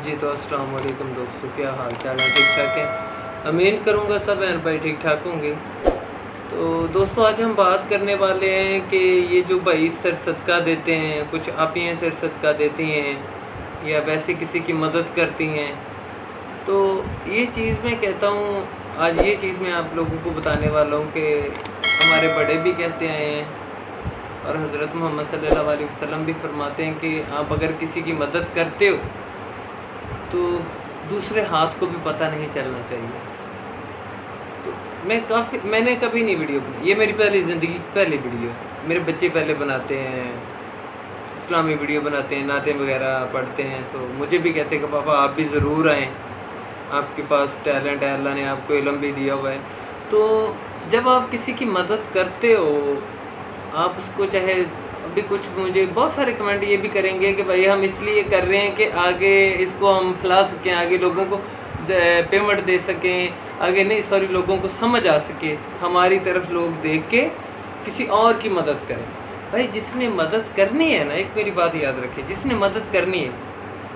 जी तो अस्सलाम वालेकुम दोस्तों, क्या हाल चाल है? ठीक ठाक है। उम्मीद करूँगा सब बहन भाई ठीक ठाक होंगे। तो दोस्तों आज हम बात करने वाले हैं कि ये जो भाई सर सदका देते हैं, कुछ आपियाँ सर सदका देती हैं या वैसे किसी की मदद करती हैं, तो ये चीज़ मैं कहता हूँ, आज ये चीज़ मैं आप लोगों को बताने वाला हूँ कि हमारे बड़े भी कहते आए हैं और हज़रत मोहम्मद सल्लल्लाहु अलैहि वसल्लम भी फरमाते हैं कि आप अगर किसी की मदद करते हो तो दूसरे हाथ को भी पता नहीं चलना चाहिए। तो मैंने कभी नहीं वीडियो बनाई, ये मेरी पहली ज़िंदगी की पहली वीडियो है। मेरे बच्चे पहले बनाते हैं, इस्लामी वीडियो बनाते हैं, नाते वगैरह पढ़ते हैं, तो मुझे भी कहते हैं कि पापा आप भी ज़रूर आएँ, आपके पास टैलेंट है, अल्लाह ने आपको इल्म भी दिया हुआ है। तो जब आप किसी की मदद करते हो, आप उसको चाहे अभी कुछ मुझे बहुत सारे कमेंट ये भी करेंगे कि भाई हम इसलिए कर रहे हैं कि आगे इसको हम फैला सकें, आगे लोगों को पेमेंट दे सकें, आगे नहीं सॉरी लोगों को समझ आ सके, हमारी तरफ लोग देख के किसी और की मदद करें। भाई जिसने मदद करनी है ना, एक मेरी बात याद रखिए, जिसने मदद करनी है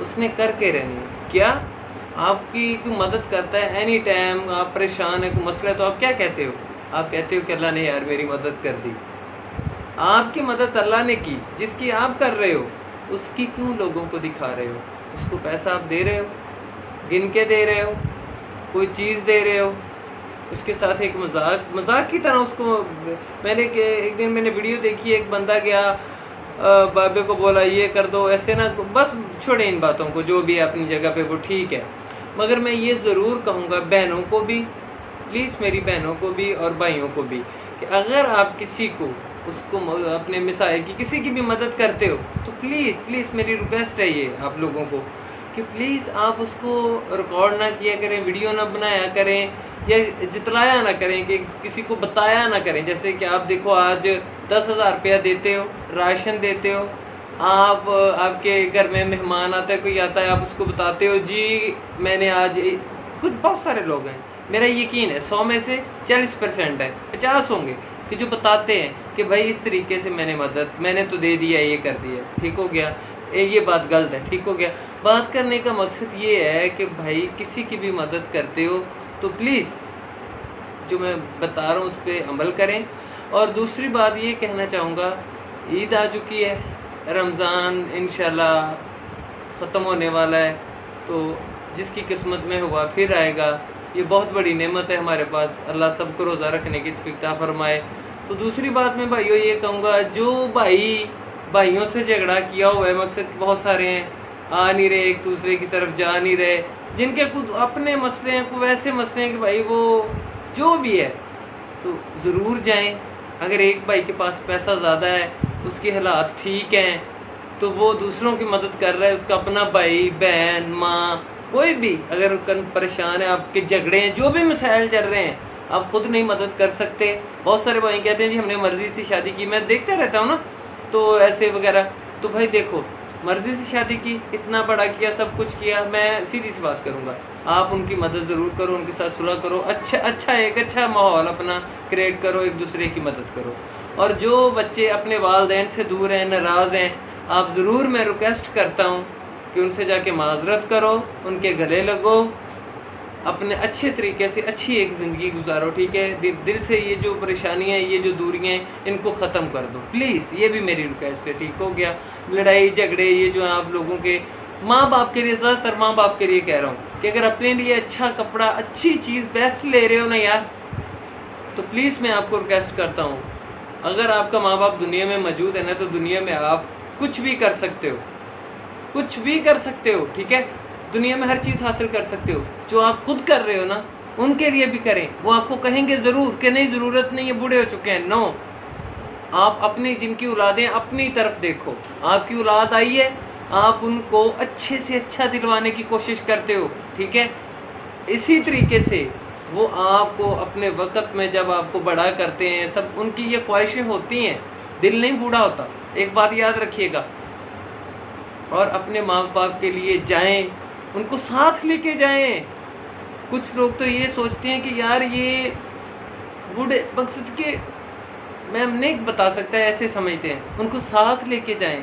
उसने करके रहनी है। क्या आपकी कोई मदद करता है एनी टाइम, आप परेशान है, कोई मसला है, तो आप क्या कहते हो? आप कहते हो कि अल्लाह ने यार मेरी मदद कर दी। आपकी मदद अल्लाह ने की, जिसकी आप कर रहे हो उसकी क्यों लोगों को दिखा रहे हो? उसको पैसा आप दे रहे हो, गिन के दे रहे हो, कोई चीज़ दे रहे हो, उसके साथ एक मजाक की तरह उसको एक दिन मैंने वीडियो देखी, एक बंदा गया बाबे को बोला ये कर दो, ऐसे ना, बस छोड़े इन बातों को, जो भी है अपनी जगह पे वो ठीक है। मगर मैं ये ज़रूर कहूँगा बहनों को भी, प्लीज़ मेरी बहनों को भी और भाइयों को भी, कि अगर आप किसी को उसको अपने मिसाइल की किसी की भी मदद करते हो तो प्लीज़ मेरी रिक्वेस्ट है ये आप लोगों को कि प्लीज़ आप उसको रिकॉर्ड ना किया करें, वीडियो ना बनाया करें या जितलाया ना करें, कि किसी को बताया ना करें। जैसे कि आप देखो आज 10,000 रुपया देते हो, राशन देते हो, आप आपके घर में मेहमान आता है, कोई आता है, आप उसको बताते हो जी मैंने आज कुछ बहुत सारे लोग हैं, मेरा यकीन है 100 में से 40% है, 50 होंगे कि जो बताते हैं कि भाई इस तरीके से मैंने तो दे दिया, ये कर दिया, ठीक हो गया, ये बात गलत है, ठीक हो गया। बात करने का मकसद ये है कि भाई किसी की भी मदद करते हो तो प्लीज़ जो मैं बता रहा हूँ उस पर अमल करें। और दूसरी बात ये कहना चाहूँगा, ईद आ चुकी है, रमज़ान इंशाल्लाह ख़त्म होने वाला है, तो जिसकी किस्मत में हुआ फिर आएगा। ये बहुत बड़ी नेमत है हमारे पास, अल्लाह सबको रोज़ा रखने की तौफीक अता फरमाए। तो दूसरी बात मैं भाइयों ये कहूँगा, जो भाइयों से झगड़ा किया हुआ है, मकसद बहुत सारे हैं, आ नहीं रहे, एक दूसरे की तरफ जा नहीं रहे, जिनके खुद अपने मसले हैं, कोई वैसे मसले हैं कि भाई वो जो भी है तो ज़रूर जाएं। अगर एक भाई के पास पैसा ज़्यादा है, उसके हालात ठीक हैं, तो वो दूसरों की मदद कर रहा है, उसका अपना भाई बहन माँ कोई भी अगर परेशान है, आपके झगड़े हैं, जो भी मसाइल चल रहे हैं, आप खुद नहीं मदद कर सकते। बहुत सारे भाई कहते हैं जी हमने मर्ज़ी से शादी की, मैं देखता रहता हूँ ना, तो ऐसे वगैरह। तो भाई देखो, मर्ज़ी से शादी की, इतना बड़ा किया, सब कुछ किया, मैं सीधी सी बात करूँगा, आप उनकी मदद ज़रूर करो, उनके साथ सुलह करो, एक अच्छा माहौल अपना क्रिएट करो, एक दूसरे की मदद करो। और जो बच्चे अपने वालिदैन से दूर हैं, नाराज़ हैं, आप ज़रूर, मैं रिक्वेस्ट करता हूँ कि उनसे जाके माजरत करो, उनके गले लगो, अपने अच्छे तरीके से अच्छी एक ज़िंदगी गुजारो, ठीक है। दिल से ये जो परेशानियाँ, ये जो दूरियाँ हैं, इनको ख़त्म कर दो प्लीज़, ये भी मेरी रिक्वेस्ट है, ठीक हो गया। लड़ाई झगड़े ये जो आप लोगों के माँ बाप के लिए, ज़्यादातर माँ बाप के लिए कह रहा हूँ कि अगर अपने लिए अच्छा कपड़ा, अच्छी चीज़, बेस्ट ले रहे हो ना यार, तो प्लीज़ मैं आपको रिक्वेस्ट करता हूँ, अगर आपका माँ बाप दुनिया में मौजूद है ना, तो दुनिया में आप कुछ भी कर सकते हो, कुछ भी कर सकते हो, ठीक है। दुनिया में हर चीज़ हासिल कर सकते हो, जो आप खुद कर रहे हो ना, उनके लिए भी करें। वो आपको कहेंगे ज़रूर कि नहीं ज़रूरत नहीं है, बूढ़े हो चुके हैं, नो, आप अपनी जिनकी औलादें अपनी तरफ देखो, आपकी औलाद आई है, आप उनको अच्छे से अच्छा दिलवाने की कोशिश करते हो, ठीक है। इसी तरीके से वो आपको अपने वक़्त में जब आपको बड़ा करते हैं, सब उनकी ये ख्वाहिशें होती हैं, दिल नहीं बूढ़ा होता, एक बात याद रखिएगा। और अपने माँ बाप के लिए जाएं, उनको साथ लेके जाएं। कुछ लोग तो ये सोचते हैं कि यार ये बूढ़े मकसद के, मैं नहीं बता सकता, ऐसे समझते हैं, उनको साथ लेके जाएं,